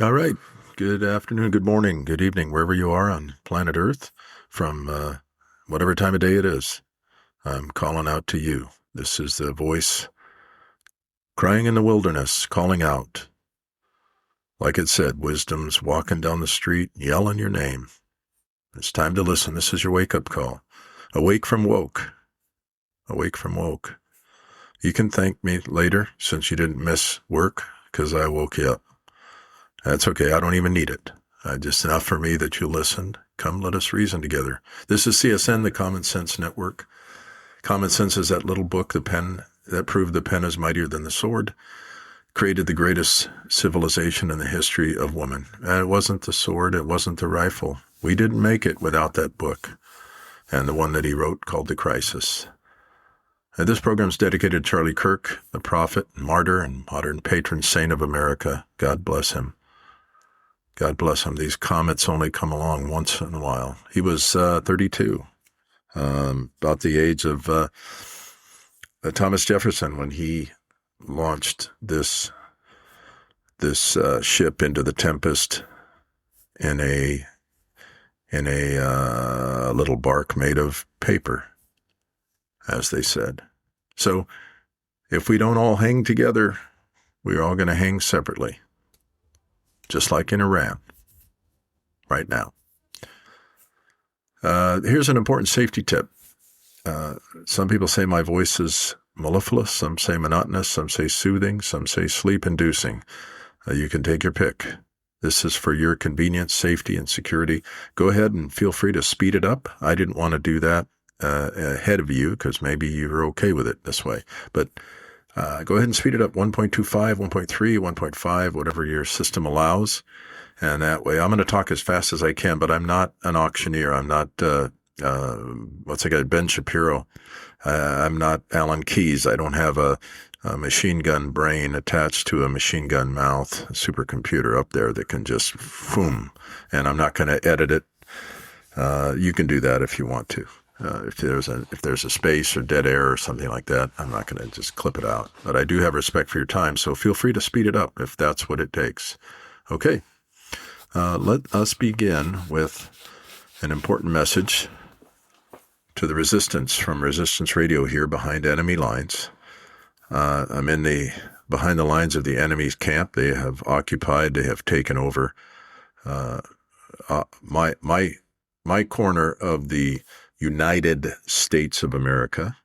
All right. Good afternoon, good morning, good evening, wherever you are on planet Earth, from whatever time of day it is. I'm calling out to you. This is the voice crying in the wilderness, calling out. Like it said, wisdom's walking down the street, yelling your name. It's time to listen. This is your wake-up call. Awake from woke. Awake from woke. You can thank me later since you didn't miss work because I woke you up. That's okay. I don't even need it. Just enough for me that you listened. Come, let us reason together. This is CSN, the Common Sense Network. Common Sense is that little book, the pen, that proved the pen is mightier than the sword, created the greatest civilization in the history of woman. And it wasn't the sword. It wasn't the rifle. We didn't make it without that book and the one that he wrote called The Crisis. And this program is dedicated to Charlie Kirk, the prophet, martyr, and modern patron saint of America. God bless him. God bless him. These comets only come along once in a while. He was 32, about the age of Thomas Jefferson when he launched this ship into the tempest in a little bark made of paper, as they said. So if we don't all hang together, we're all going to hang separately. Just like in Iran right now. Here's an important safety tip. Some people say my voice is mellifluous, some say monotonous, some say soothing, some say sleep-inducing. You can take your pick. This is for your convenience, safety, and security. Go ahead and feel free to speed it up. I didn't want to do that ahead of you because maybe you're okay with it this way. But go ahead and speed it up 1.25, 1.3, 1.5, whatever your system allows. And that way, I'm going to talk as fast as I can, but I'm not an auctioneer. I'm not, what's the guy, Ben Shapiro. I'm not Alan Keyes. I don't have a machine gun brain attached to a machine gun mouth, a supercomputer up there that can just boom. And I'm not going to edit it. You can do that if you want to. If there's a space or dead air or something like that, I'm not going to just clip it out. But I do have respect for your time, so feel free to speed it up if that's what it takes. Okay, let us begin with an important message to the resistance from Resistance Radio here behind enemy lines. I'm behind the lines of the enemy's camp. They have occupied. They have taken over my corner of the United States of America,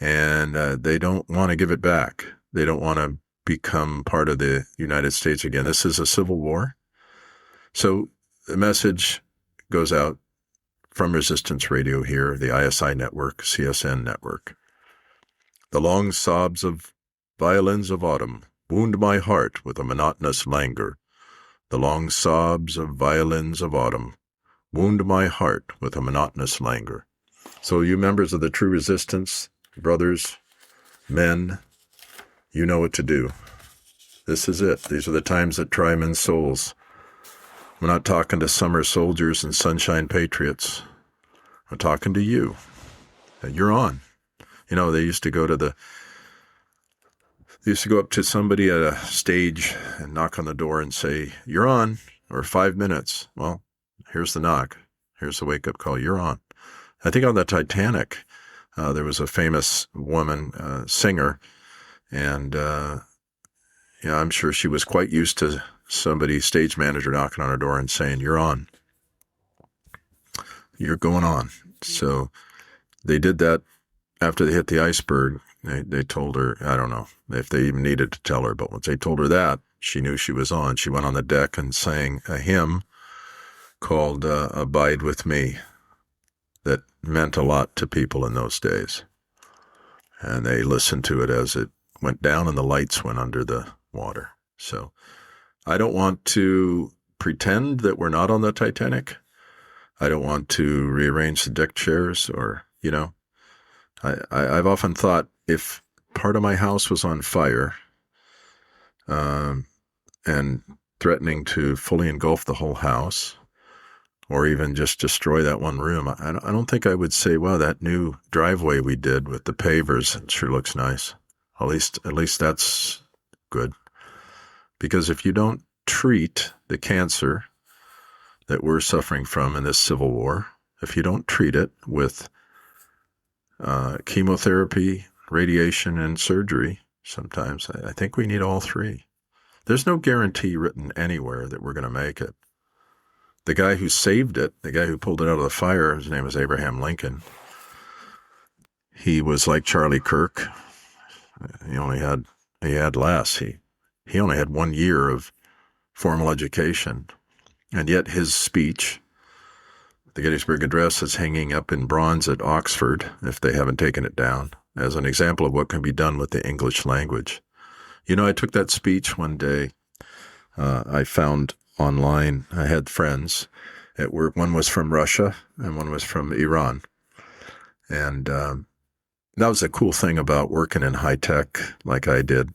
and they don't want to give it back. They don't want to become part of the United States again. This is a civil war. So the message goes out from Resistance Radio here, the ISI network, CSN network. The long sobs of violins of autumn wound my heart with a monotonous languor. The long sobs of violins of autumn wound my heart with a monotonous languor. So you members of the true resistance, brothers, men, you know what to do. This is it. These are the times that try men's souls. I'm not talking to summer soldiers and sunshine patriots. I'm talking to you. You're on. You know, they used to go up to somebody at a stage and knock on the door and say, "You're on," or 5 minutes. Well, here's the knock. Here's the wake-up call. You're on. I think on the Titanic, there was a famous woman, singer, and I'm sure she was quite used to somebody, stage manager, knocking on her door and saying, "You're on. You're going on." So they did that after they hit the iceberg. They told her, I don't know if they even needed to tell her, but once they told her that, she knew she was on. She went on the deck and sang a hymn called Abide With Me that meant a lot to people in those days. And they listened to it as it went down and the lights went under the water. So I don't want to pretend that we're not on the Titanic. I don't want to rearrange the deck chairs or, I've often thought if part of my house was on fire and threatening to fully engulf the whole house, or even just destroy that one room, I don't think I would say, "Wow, that new driveway we did with the pavers, it sure looks nice." At least that's good. Because if you don't treat the cancer that we're suffering from in this civil war, if you don't treat it with chemotherapy, radiation, and surgery, sometimes I think we need all three. There's no guarantee written anywhere that we're going to make it. The guy who saved it, the guy who pulled it out of the fire, his name is Abraham Lincoln. He was like Charlie Kirk. He had less. He only had 1 year of formal education. And yet his speech, the Gettysburg Address, is hanging up in bronze at Oxford, if they haven't taken it down, as an example of what can be done with the English language. You know, I took that speech one day. I found online, I had friends at work. One was from Russia and one was from Iran. And that was a cool thing about working in high tech like I did.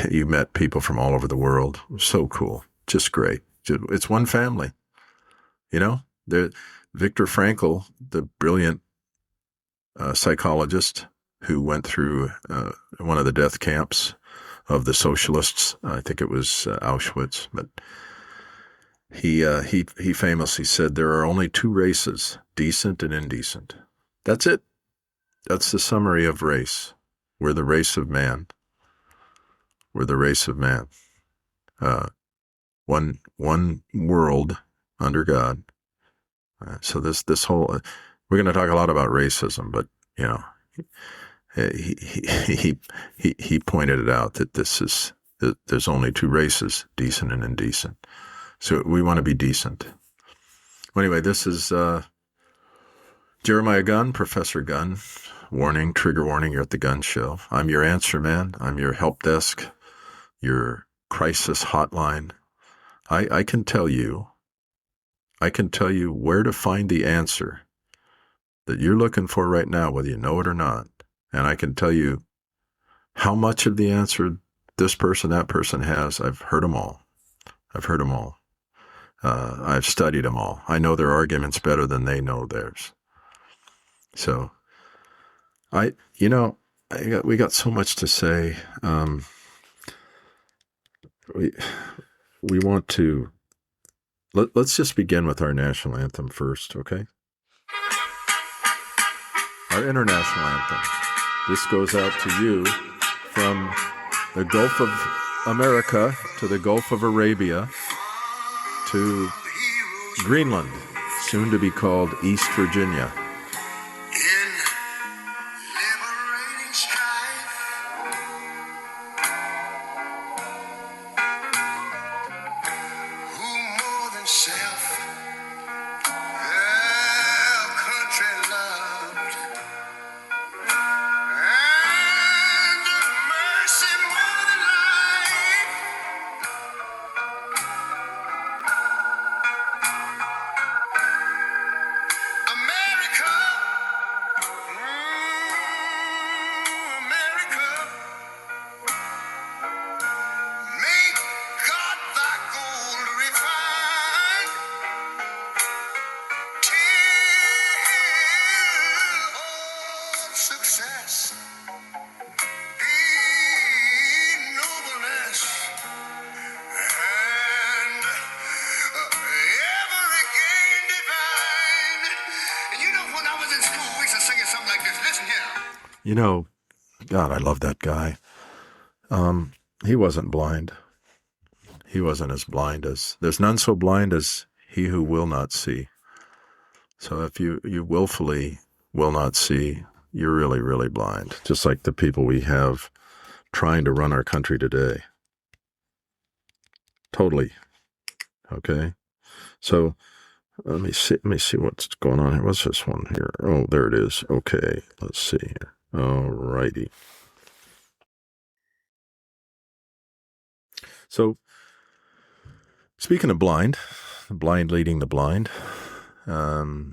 You met people from all over the world. So cool. Just great. It's one family. You know, Viktor Frankl, the brilliant psychologist who went through one of the death camps of the socialists. I think it was Auschwitz, but he famously said there are only two races, decent and indecent. That's it. That's the summary of race. We're the race of man. We're the race of man. One world under God. So this whole, we're going to talk a lot about racism, but you know, he pointed it out that there's only two races, decent and indecent. So we want to be decent. Well, anyway, this is Jeremiah Gunn, Professor Gunn. Warning, trigger warning, you're at the Gunn Show. I'm your answer man. I'm your help desk, your crisis hotline. I can tell you where to find the answer that you're looking for right now, whether you know it or not. And I can tell you how much of the answer this person, that person has. I've heard them all. I've studied them all. I know their arguments better than they know theirs. So we got so much to say. We want to, let's just begin with our national anthem first, okay? Our international anthem. This goes out to you from the Gulf of America to the Gulf of Arabia to Greenland, soon to be called East Virginia. You know, God, I love that guy. He wasn't blind. He wasn't as blind as, there's none so blind as he who will not see. So if you willfully will not see, you're really, really blind. Just like the people we have trying to run our country today. Totally. Okay. So let me see what's going on here. What's this one here? Oh, there it is. Okay. Let's see here. All righty. So, speaking of blind leading the blind, we're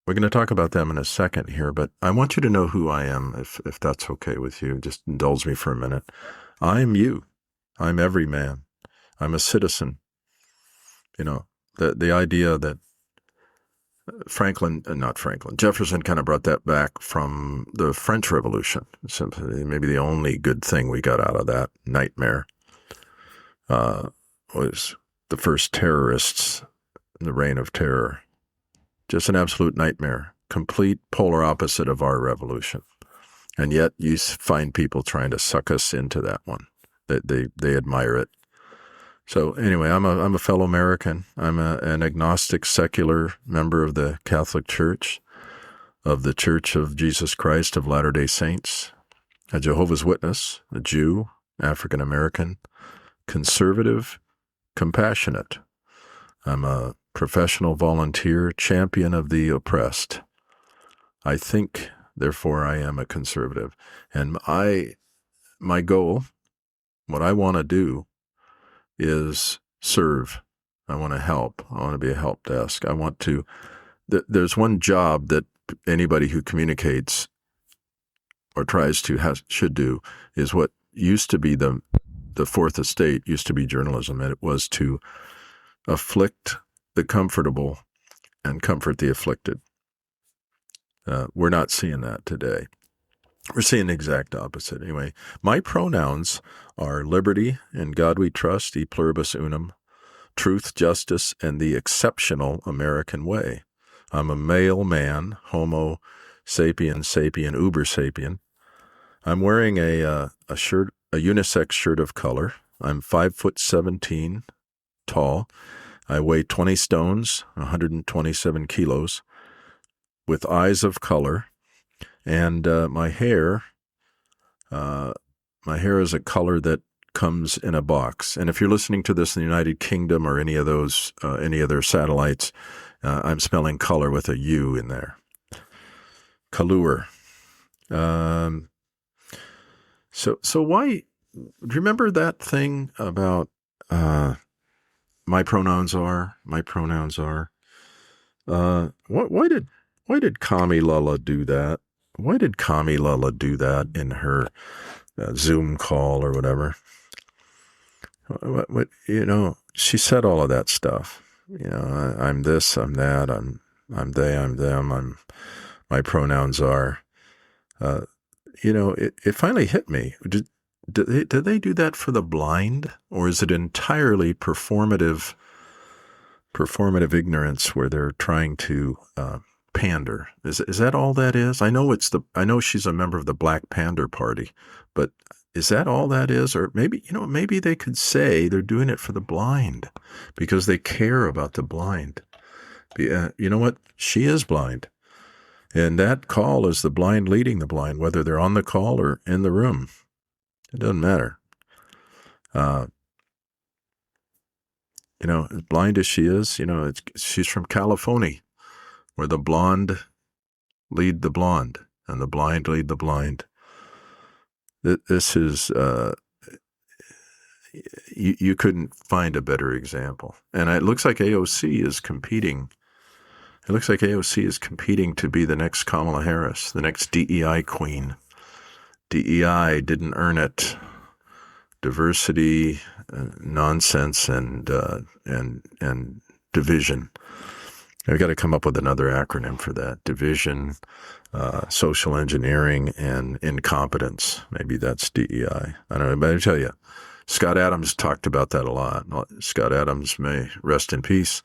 going to talk about them in a second here, but I want you to know who I am, if that's okay with you. Just indulge me for a minute. I'm you. I'm every man. I'm a citizen. You know, the idea that Jefferson kind of brought that back from the French Revolution. Simply, maybe the only good thing we got out of that nightmare. was the first terrorists in the reign of terror. Just an absolute nightmare, complete polar opposite of our revolution. And yet you find people trying to suck us into that one. They admire it. So anyway, I'm a fellow American. I'm an agnostic, secular member of the Catholic Church, of the Church of Jesus Christ of Latter-day Saints, a Jehovah's Witness, a Jew, African American, conservative, compassionate. I'm a professional volunteer, champion of the oppressed. I think, therefore, I am a conservative. And my goal, what I want to do, is serve. I want to help. I want to be a help desk. I want to. There's one job that anybody who communicates or tries to should do, is what used to be the fourth estate, used to be journalism, and it was to afflict the comfortable and comfort the afflicted. We're not seeing that today. We're seeing the exact opposite. Anyway, my pronouns are liberty, in God we trust, e pluribus unum, truth, justice, and the exceptional American way. I'm a male man, homo sapien, uber sapien. I'm wearing a shirt, a unisex shirt of color. I'm 5'17" tall. I weigh 20 stones, 127 kilos, with eyes of color. And my hair is a color that comes in a box. And if you're listening to this in the United Kingdom or any of those, any other satellites, I'm spelling color with a U in there. Color. So why? Do you remember that thing about my pronouns are? Why did Kami Lala do that? Why did Kami Lala do that in her Zoom call or whatever? She said all of that stuff. I'm this, I'm that, I'm they, I'm them, my pronouns are. It finally hit me. Did they do that for the blind, or is it entirely performative ignorance where they're trying to pander? Is that all that is? I know she's a member of the Black Panther Party, but is that all that is? Or maybe they could say they're doing it for the blind because they care about the blind. You know what? She is blind. And that call is the blind leading the blind, whether they're on the call or in the room. It doesn't matter. As blind as she is, she's from California, where the blonde lead the blonde and the blind lead the blind. This is, you couldn't find a better example. And it looks like AOC is competing. It looks like AOC is competing to be the next Kamala Harris, the next DEI queen. DEI didn't earn it. Diversity, nonsense, and division. I've got to come up with another acronym for that. Division, social engineering, and incompetence. Maybe that's DEI. I don't know, but I tell you, Scott Adams talked about that a lot. Scott Adams, may rest in peace,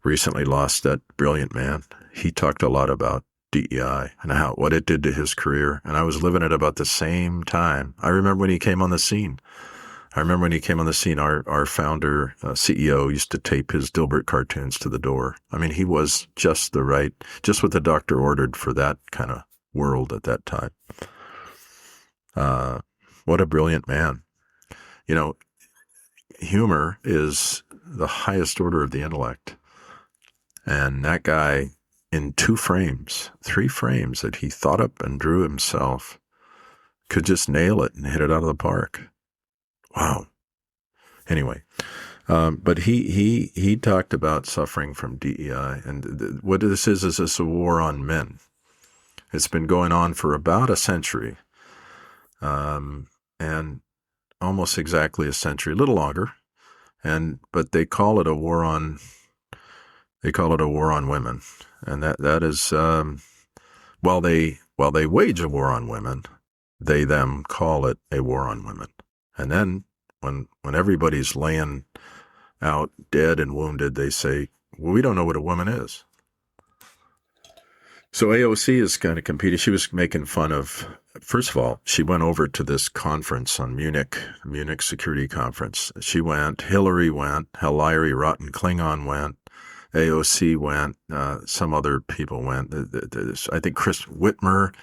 recently lost that brilliant man. He talked a lot about DEI and what it did to his career. And I was living it about the same time. I remember when he came on the scene. Our founder, CEO, used to tape his Dilbert cartoons to the door. I mean, he was just what the doctor ordered for that kind of world at that time. What a brilliant man. Humor is the highest order of the intellect. And that guy, in 3 frames that he thought up and drew himself, could just nail it and hit it out of the park. Wow. Anyway, but he talked about suffering from DEI, and what this is this a war on men. It's been going on for about a century, and almost exactly a century, a little longer, but they call it a war on. They call it a war on women, and that is while they wage a war on women, they them call it a war on women. And then when everybody's laying out dead and wounded, they say, well, we don't know what a woman is. So AOC is kind of competing. She was making fun of, first of all, she went over to this conference on Munich Security Conference. She went, Hillary went, Hilary Rotten Klingon went, AOC went, some other people went. I think Chris Whitmer,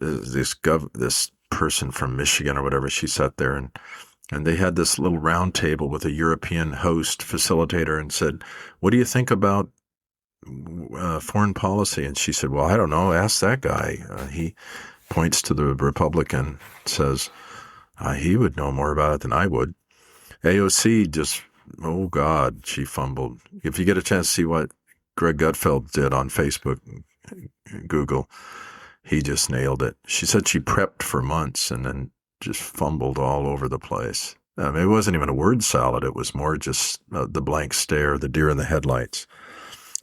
this person from Michigan or whatever, she sat there and they had this little round table with a European host facilitator and said, what do you think about foreign policy? And she said, well, I don't know. Ask that guy. He points to the Republican, says, he would know more about it than I would. AOC just, oh God, she fumbled. If you get a chance to see what Greg Gutfeld did on Facebook, Google, he just nailed it. She said she prepped for months and then just fumbled all over the place. It wasn't even a word salad. It was more just the blank stare, the deer in the headlights.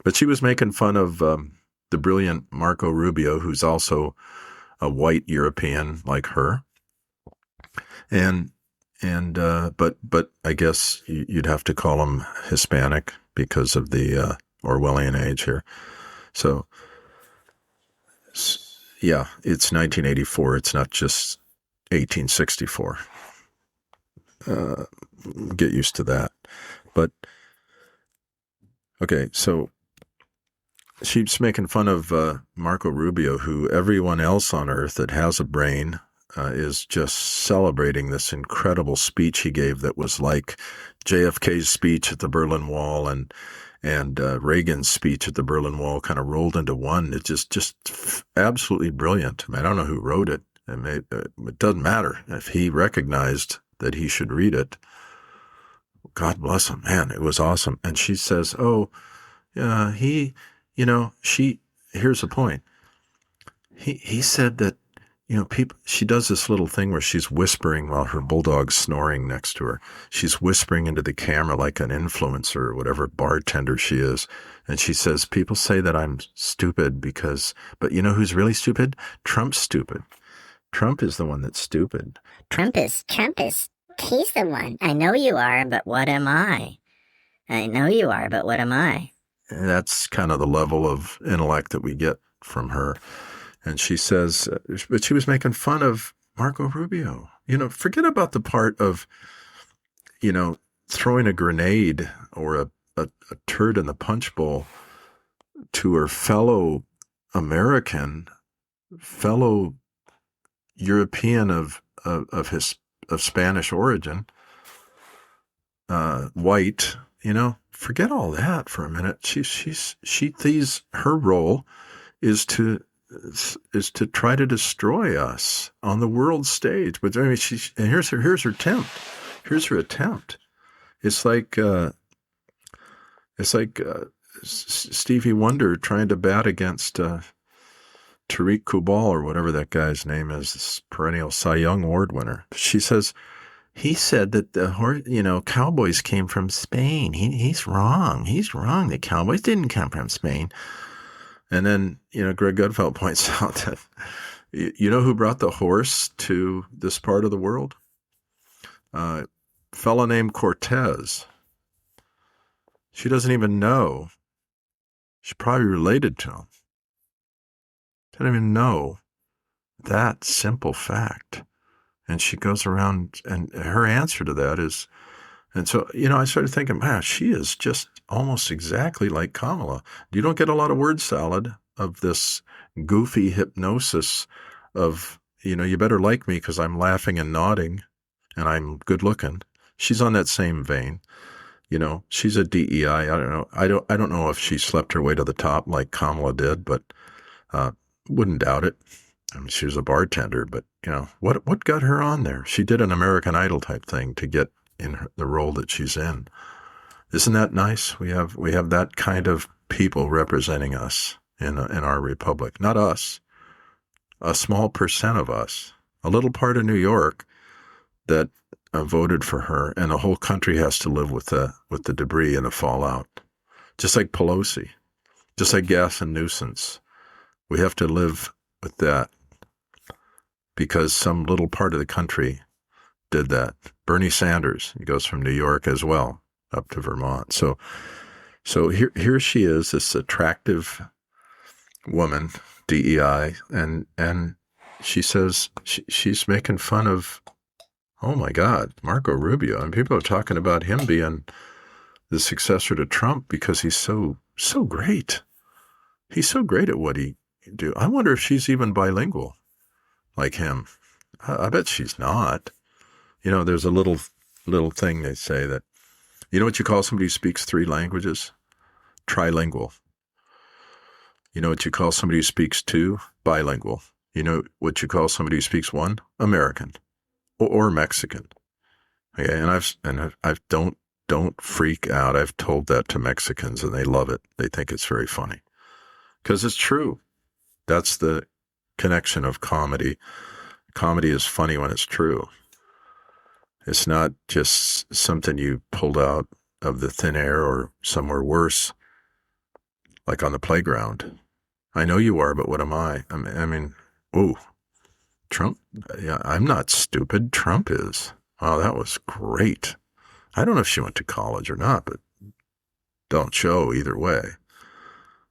But she was making fun of the brilliant Marco Rubio, who's also a white European like her. But I guess you'd have to call him Hispanic because of the Orwellian age here. So, yeah, it's 1984. It's not just 1864. Get used to that. But, okay, so she's making fun of Marco Rubio, who everyone else on Earth that has a brain is just celebrating this incredible speech he gave that was like JFK's speech at the Berlin Wall and Reagan's speech at the Berlin Wall kind of rolled into one. It's just absolutely brilliant. I don't know who wrote it. It doesn't matter. If he recognized that he should read it, God bless him. Man, it was awesome. And she says, here's the point. He said that, people, she does this little thing where she's whispering while her bulldog's snoring next to her. She's whispering into the camera like an influencer or whatever bartender she is. And she says, people say that I'm stupid but you know who's really stupid? Trump's stupid. Trump is the one that's stupid. Trump is, he's the one. I know you are, but what am I? I know you are, but what am I? And that's kind of the level of intellect that we get from her. And she says, but she was making fun of Marco Rubio. Forget about the part of, throwing a grenade or a turd in the punch bowl to her fellow American, fellow European of Spanish origin, white, forget all that for a minute. Her role is to try to destroy us on the world stage. But here's her attempt. Here's her attempt. It's like Stevie Wonder trying to bat against Tariq Kubal or whatever that guy's name is, this perennial Cy Young Award winner. She says, he said that the cowboys came from Spain. He's wrong. He's wrong. The cowboys didn't come from Spain. And then, Greg Gutfeld points out that, you know who brought the horse to this part of the world? A fellow named Cortez. She doesn't even know. She's probably related to him. Doesn't even know that simple fact. And she goes around, and her answer to that is, and so, I started thinking, wow, she is just almost exactly like Kamala. You don't get a lot of word salad of this goofy hypnosis of, you better like me because I'm laughing and nodding and I'm good looking. She's on that same vein. She's a DEI. I don't know. I don't know if she slept her way to the top like Kamala did, but wouldn't doubt it. I mean, she was a bartender, but what got her on there? She did an American Idol type thing to get in the role that she's in. Isn't that nice? We have that kind of people representing us in our republic. Not us, a small percent of us, a little part of New York that voted for her, and the whole country has to live with the debris and the fallout. Just like Pelosi, just like gas and nuisance. We have to live with that because some little part of the country did that. Bernie Sanders, he goes from New York as well up to Vermont. So here she is, this attractive woman, DEI, and she says she's making fun of, oh my God, Marco Rubio, and people are talking about him being the successor to Trump because he's so great. He's so great at what he do. I wonder if she's even bilingual like him. I bet she's not. There's a little thing they say that, you know what you call somebody who speaks 3 languages? Trilingual. You know what you call somebody who speaks 2? Bilingual. You know what you call somebody who speaks 1? American or Mexican. Okay, and I've don't freak out. I've told that to Mexicans and they love it. They think it's very funny because it's true. That's the connection of comedy. Comedy is funny when it's true. It's not just something you pulled out of the thin air or somewhere worse, like on the playground. I know you are, but what am I? I mean, ooh, Trump, yeah, I'm not stupid. Trump is. Oh, that was great. I don't know if she went to college or not, but don't show either way.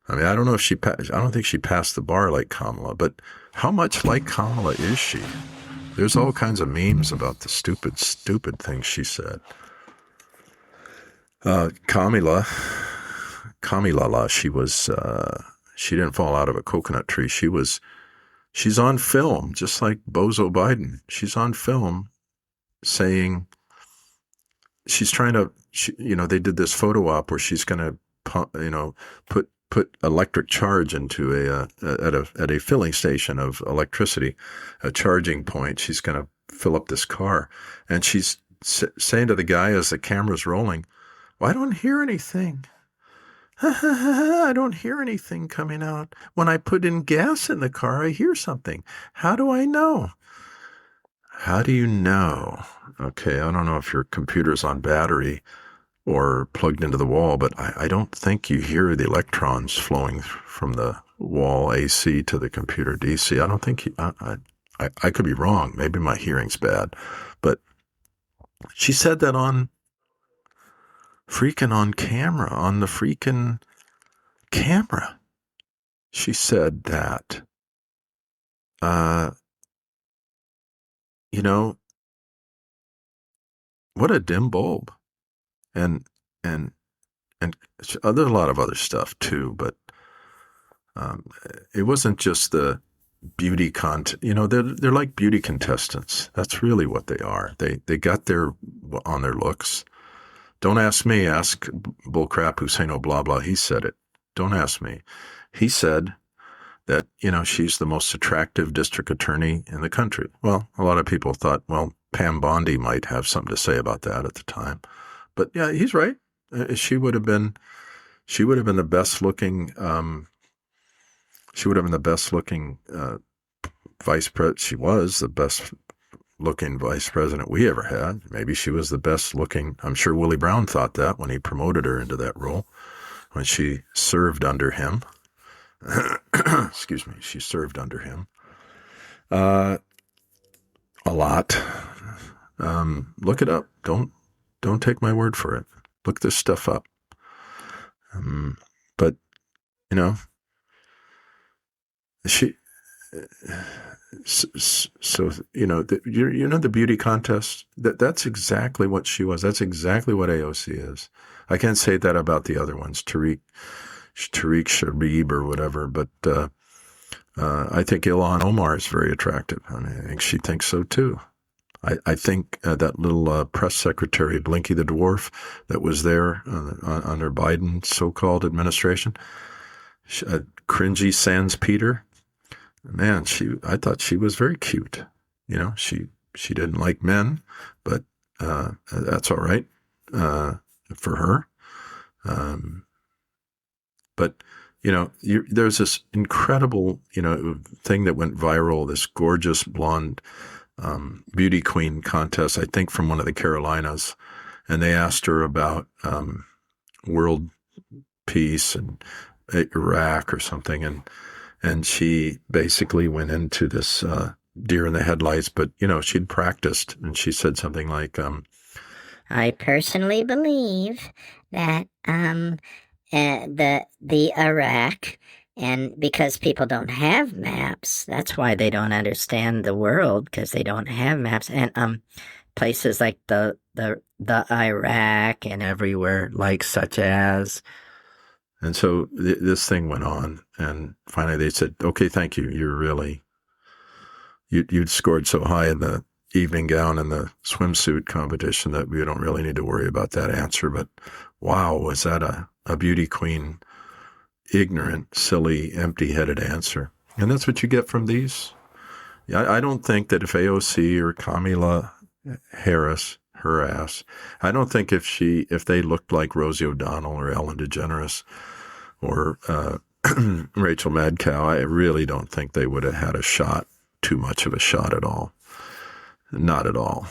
I mean, I don't know if I don't think she passed the bar like Kamala, but how much like Kamala is she? There's all kinds of memes about the stupid things she said. Kamala, she didn't fall out of a coconut tree. She's on film, just like Bozo Biden. She's on film saying she's trying to, they did this photo op where she's going to, put electric charge into at a filling station of electricity, a charging point. She's going to fill up this car, and she's saying to the guy as the camera's rolling, "Well, I don't hear anything. I don't hear anything coming out. When I put in gas in the car, I hear something. How do I know?" How do you know? Okay, I don't know if your computer's on battery or plugged into the wall, but I don't think you hear the electrons flowing from the wall AC to the computer DC. I don't think I could be wrong. Maybe my hearing's bad, but she said that on the freaking camera. She said that, what a dim bulb. And there's a lot of other stuff too, but it wasn't just the beauty they're like beauty contestants. That's really what they are. They got on their looks. Don't ask me. Ask bullcrap Husseino blah blah. He said it. Don't ask me. He said that she's the most attractive district attorney in the country. Well, a lot of people thought, well, Pam Bondi might have something to say about that at the time. But yeah, he's right. She would have been the best looking. She would have been the best looking vice president. She was the best looking vice president we ever had. Maybe she was the best looking. I'm sure Willie Brown thought that when he promoted her into that role, when she served under him. Excuse me. She served under him a lot. Look it up. Don't take my word for it. Look this stuff up. But she. So the beauty contest. That's exactly what she was. That's exactly what AOC is. I can't say that about the other ones, Tariq Shabib or whatever. But I think Ilhan Omar is very attractive. I mean, I think she thinks so too. I think that little press secretary, Blinky the Dwarf, that was there under Biden's so-called administration, cringy sans Peter, man, I thought she was very cute. She didn't like men, but that's all right for her. But there's this incredible thing that went viral, this gorgeous blonde beauty queen contest, I think from one of the Carolinas, and they asked her about world peace and Iraq or something, and she basically went into this deer in the headlights, but, she'd practiced, and she said something like, I personally believe that the Iraq, and because people don't have maps, that's why they don't understand the world, because they don't have maps, and places like the Iraq and everywhere, like such as. And so this thing went on, and finally they said, "Okay, thank you. You'd scored so high in the evening gown and the swimsuit competition that we don't really need to worry about that answer. But wow, was that a beauty queen, ignorant, silly, empty-headed answer?" And that's what you get from these. I don't think that if AOC or Kamala Harris, her ass, I don't think if they looked like Rosie O'Donnell or Ellen DeGeneres or Rachel Madcow, I really don't think they would have had too much of a shot at all. Not at all.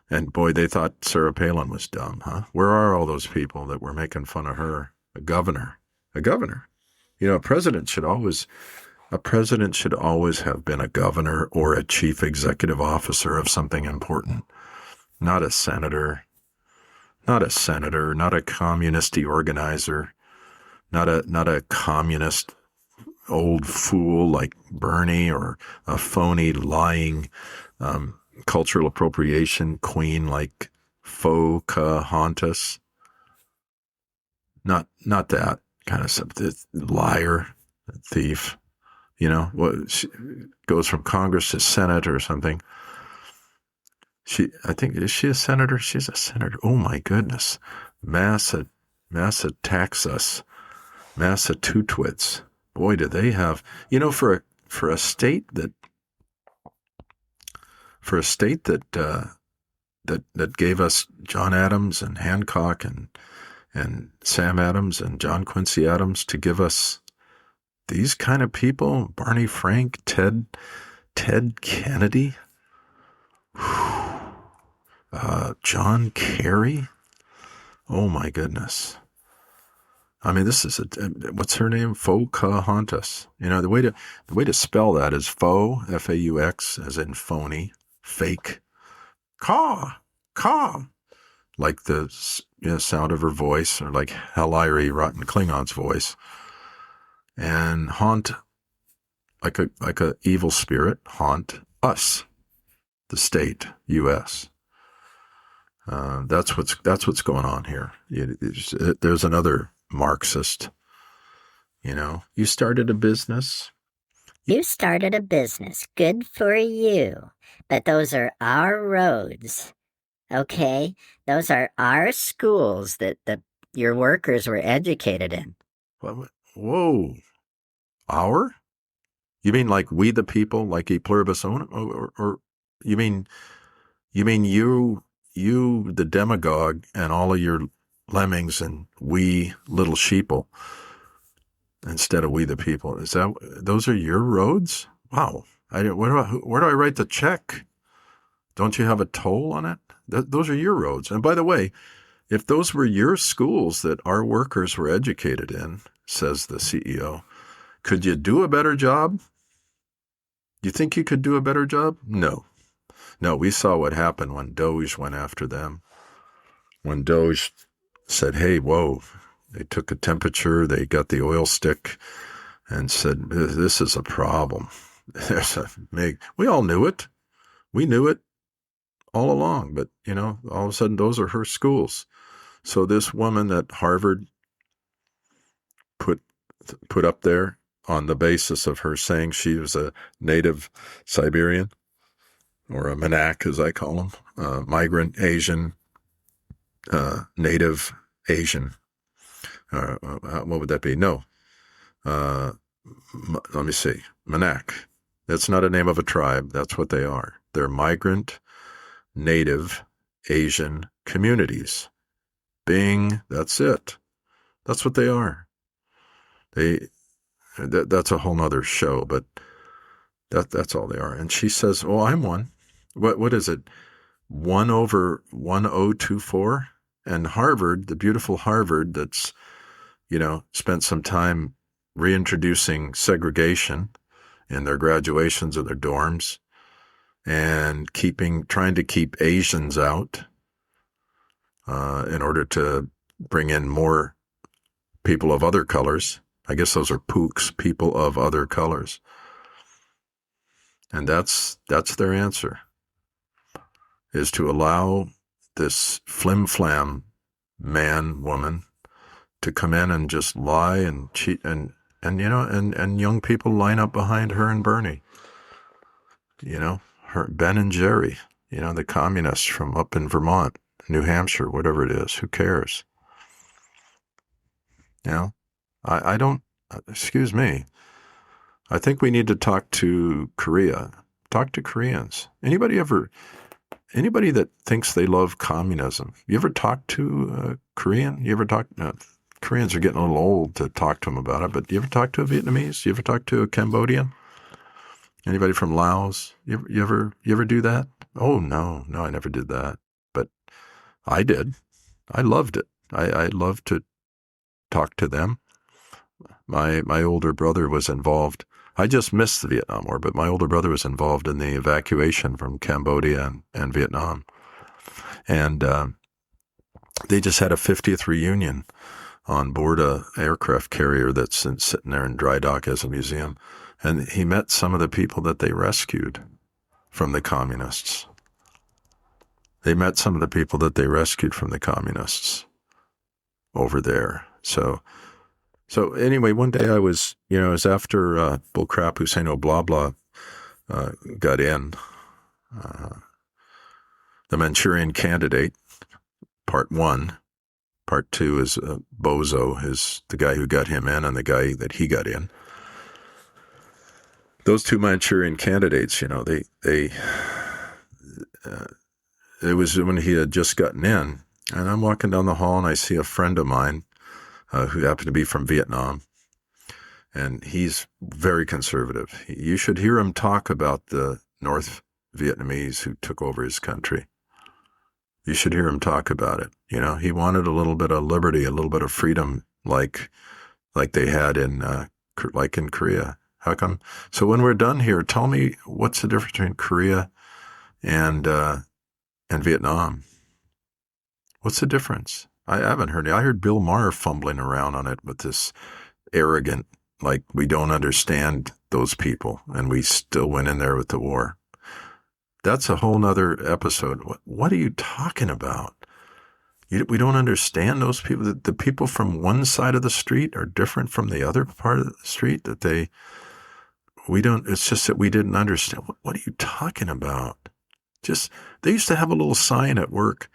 And boy, they thought Sarah Palin was dumb, huh? Where are all those people that were making fun of her? A governor. A president should always have been a governor or a chief executive officer of something important, not a senator, not a communist organizer, not a communist old fool like Bernie, or a phony, lying cultural appropriation queen like Pocahontas. Not that kind of stuff. Liar, thief. She goes from Congress to Senate or something. Is she a senator? She's a senator. Oh my goodness. Massa Texas. Massachusetts. Boy, do they have, for a state that gave us John Adams and Hancock and Sam Adams and John Quincy Adams, to give us these kind of people, Barney Frank, Ted Kennedy, John Kerry. Oh my goodness. I mean, this is what's her name? Pocahontas. The way to spell that is faux, F-A-U-X, as in phony, fake, caw, like the sound of her voice, or like Haliri Rotten Klingon's voice, and haunt, like a evil spirit, haunt us, the state, U.S. That's what's going on here. There's another Marxist. You started a business. You started a business. Good for you. But those are our roads. Okay? Those are our schools that your workers were educated in. Whoa. Our? You mean like we the people, like e pluribus unum? Or you mean you the demagogue, and all of your lemmings, and we little sheeple, instead of we the people? Those are your roads? Wow. Where do I write the check? Don't you have a toll on it? Those are your roads. And by the way, if those were your schools that our workers were educated in, says the CEO, could you do a better job? You think you could do a better job? No, we saw what happened when Doge went after them. When Doge said, hey, whoa, they took a temperature, they got the oil stick and said, this is a problem. We all knew it. We knew it all along, but, all of a sudden those are her schools. So this woman that Harvard put up there on the basis of her saying she was a native Siberian, or a Manak, as I call them, migrant Asian, native Asian. What would that be? No. Let me see. Manak. That's not a name of a tribe. That's what they are. They're migrant, native Asian communities. Bing. That's it. That's what they are. That's a whole nother show, but that's all they are. And she says, "Oh, I'm one. What is it? 1/1024?" And Harvard, the beautiful Harvard, that's spent some time reintroducing segregation in their graduations of their dorms and trying to keep Asians out in order to bring in more people of other colors. I guess those are pooks, people of other colors. And that's their answer, is to allow this flim-flam man, woman, to come in and just lie and cheat, and young people line up behind her and Bernie. Ben and Jerry, the communists from up in Vermont, New Hampshire, whatever it is, who cares? I don't, excuse me. I think we need to talk to Korea. Talk to Koreans. Anybody that thinks they love communism, you ever talk to a Korean? You ever talk, Koreans are getting a little old to talk to them about it, but you ever talk to a Vietnamese? You ever talk to a Cambodian? Anybody from Laos? You ever do that? Oh, no, I never did that. But I did. I loved it. I loved to talk to them. My older brother was involved. I just missed the Vietnam War, but my older brother was involved in the evacuation from Cambodia and Vietnam. And they just had a 50th reunion on board a aircraft carrier that's sitting there in dry dock as a museum. And he met some of the people that they rescued from the communists. They met some of the people that they rescued from the communists over there. So anyway, one day I was, it was after Bullcrap Hussein Blah got in, The Manchurian Candidate, part 1. Part 2 is Bozo, is the guy who got him in and the guy that he got in. Those two Manchurian Candidates, it was when he had just gotten in, and I'm walking down the hall and I see a friend of mine who happened to be from Vietnam, and he's very conservative. You should hear him talk about the North Vietnamese who took over his country. You should hear him talk about it. He wanted a little bit of liberty, a little bit of freedom, like they had in Korea. How come? So when we're done here, tell me what's the difference between Korea and Vietnam? What's the difference? I haven't heard it. I heard Bill Maher fumbling around on it with this arrogant, like we don't understand those people, and we still went in there with the war. That's a whole nother episode. What are you talking about? We don't understand those people. The people from one side of the street are different from the other part of the street. It's just that we didn't understand. What are you talking about? They used to have a little sign at work,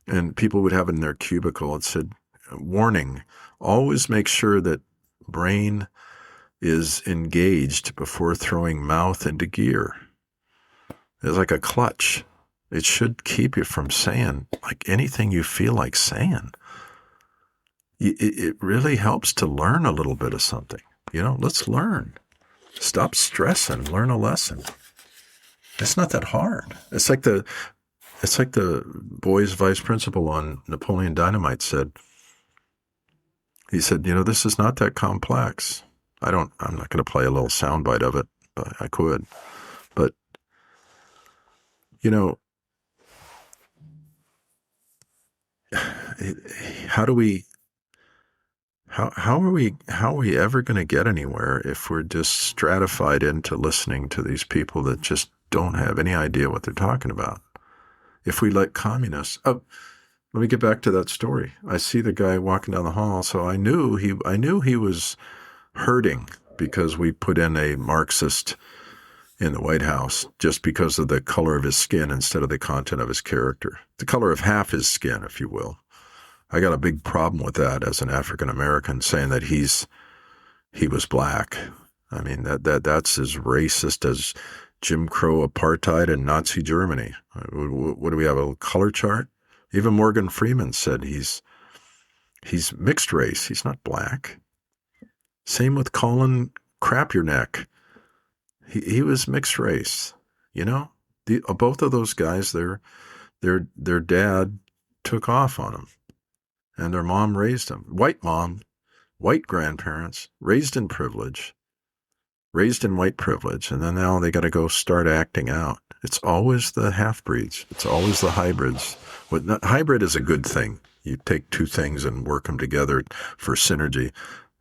and people would have it in their cubicle. It said, warning, always make sure that brain is engaged before throwing mouth into gear. It's like a clutch. It should keep you from saying like anything you feel like saying. It really helps to learn a little bit of something. Let's learn. Stop stressing, learn a lesson. It's not that hard. It's like the boy's vice principal on Napoleon Dynamite said. He said, this is not that complex. I'm not going to play a little soundbite of it, but I could. But, how are we ever going to get anywhere if we're just stratified into listening to these people that just don't have any idea what they're talking about? If we let communists, let me get back to that story. I see the guy walking down the hall, so I knew he was hurting because we put in a Marxist in the White House just because of the color of his skin instead of the content of his character, the color of half his skin, if you will. I got a big problem with that as an African American, saying that he was black. I mean, that's as racist as Jim Crow apartheid in Nazi Germany. What do we have, a color chart? Even Morgan Freeman said he's mixed race. He's not black. Same with Colin Crapurneck. He was mixed race. Both of those guys, their dad took off on them, and their mom raised them. White white grandparents, raised in privilege, raised in white privilege, and then now they got to go start acting out. It's always the half-breeds. It's always the hybrids. Hybrid is a good thing. You take two things and work them together for synergy.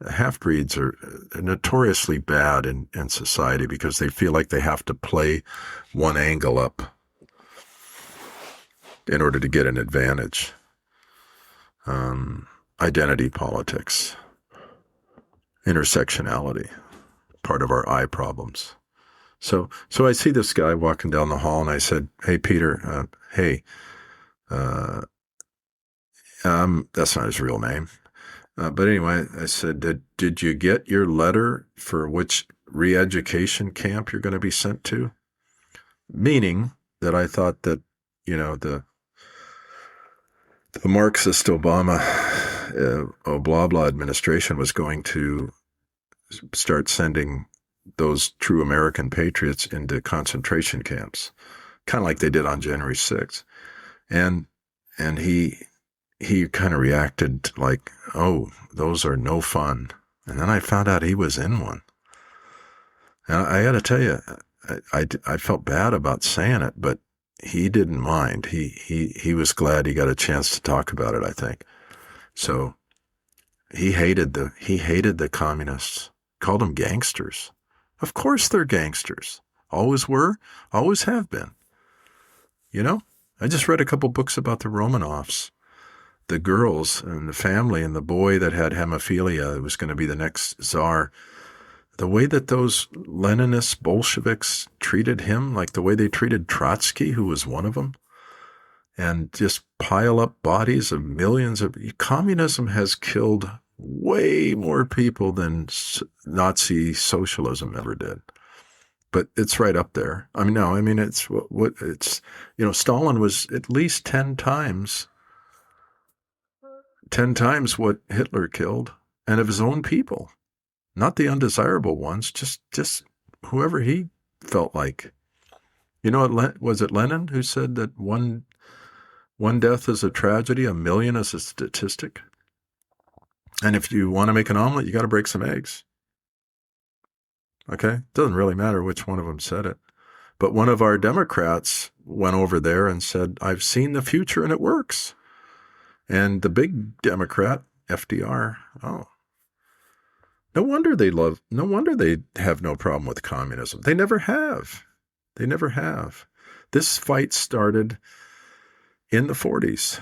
Half-breeds are notoriously bad in society because they feel like they have to play one angle up in order to get an advantage. Identity politics, intersectionality, part of our I problems. So I see this guy walking down the hall, and I said, "Hey, Peter, that's not his real name." But anyway, I said, did you get your letter for which re-education camp you're going to be sent to? Meaning that I thought that, the Marxist Obama, blah, blah administration was going to start sending those true American patriots into concentration camps, kind of like they did on January 6th. And he kind of reacted like, oh, those are no fun. And then I found out he was in one. And I got to tell you, I felt bad about saying it, but he didn't mind. He was glad he got a chance to talk about it, I think. So he hated the communists, called them gangsters. Of course they're gangsters. Always were, always have been. I just read a couple books about the Romanovs. The girls and the family and the boy that had hemophilia, it was going to be the next czar. The way that those Leninist Bolsheviks treated him, like the way they treated Trotsky, who was one of them, and just pile up bodies of millions of... Communism has killed way more people than Nazi socialism ever did. But it's right up there. It's what it's, Stalin was at least 10 times what Hitler killed, and of his own people, not the undesirable ones, just whoever he felt like. Was it Lenin who said that one death is a tragedy, a million is a statistic? And if you want to make an omelet, you got to break some eggs. Okay? Doesn't really matter which one of them said it. But one of our Democrats went over there and said, I've seen the future and it works. And the big Democrat, FDR, no wonder they have no problem with communism. They never have. This fight started in the 40s.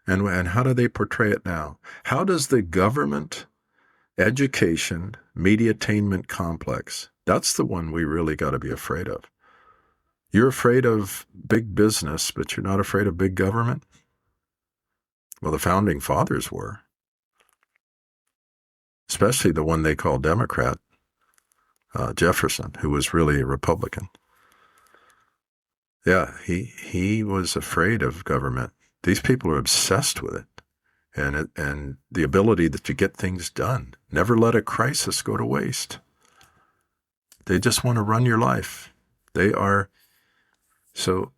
And how do they portray it now? How does the government, education, mediatainment complex, that's the one we really got to be afraid of. You're afraid of big business, but you're not afraid of big government? Well, the founding fathers were. Especially the one they call Democrat, Jefferson, who was really a Republican. Yeah, he was afraid of government. These people are obsessed with it, and the ability to get things done. Never let a crisis go to waste. They just want to run your life. They are so.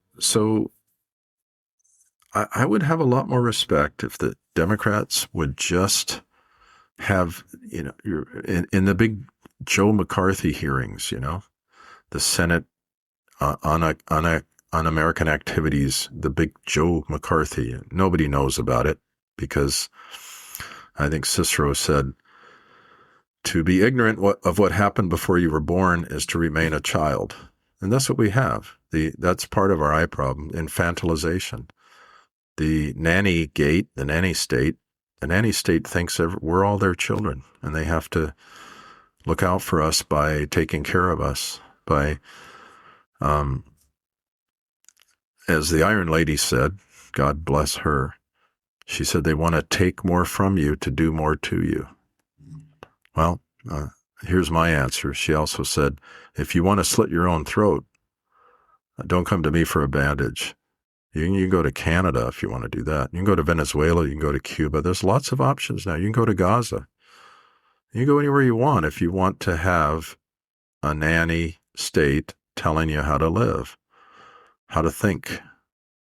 I would have a lot more respect if the Democrats would just have, in the big Joe McCarthy hearings, the Senate on American activities, the big Joe McCarthy. Nobody knows about it because I think Cicero said, to be ignorant of what happened before you were born is to remain a child. And that's what we have. That's part of our I problem, infantilization. The nanny gate, the nanny state thinks we're all their children, and they have to look out for us by taking care of us, by, as the Iron Lady said, God bless her, she said they want to take more from you to do more to you. Well, here's my answer. She also said, if you want to slit your own throat, don't come to me for a bandage. You can go to Canada if you want to do that. You can go to Venezuela. You can go to Cuba. There's lots of options now. You can go to Gaza. You can go anywhere you want if you want to have a nanny state telling you how to live, how to think,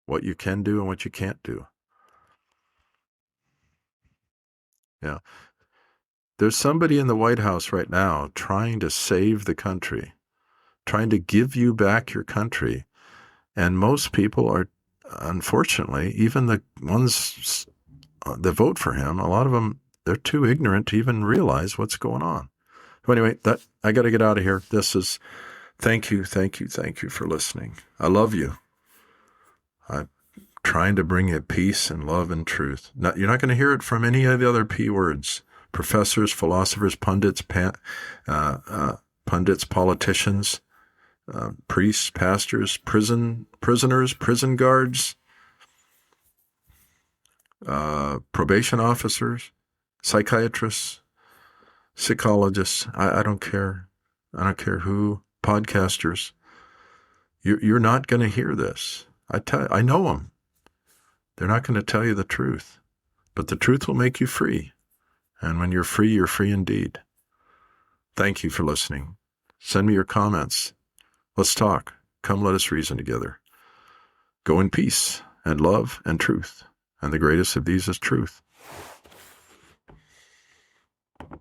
what you can do and what you can't do. Yeah. There's somebody in the White House right now trying to save the country, trying to give you back your country. And most people are, unfortunately, even the ones that vote for him, a lot of them, they're too ignorant to even realize what's going on. So anyway, I got to get out of here. Thank you for listening. I love you. I'm trying to bring you peace and love and truth. You're not going to hear it from any of the other P words. Professors, philosophers, pundits, politicians, priests, pastors, prisoners, prison guards, probation officers, psychiatrists, psychologists. I don't care. I don't care who. Podcasters. You're not going to hear this. I know them. They're not going to tell you the truth. But the truth will make you free. And when you're free indeed. Thank you for listening. Send me your comments. Let's talk. Come, let us reason together. Go in peace and love and truth. And the greatest of these is truth.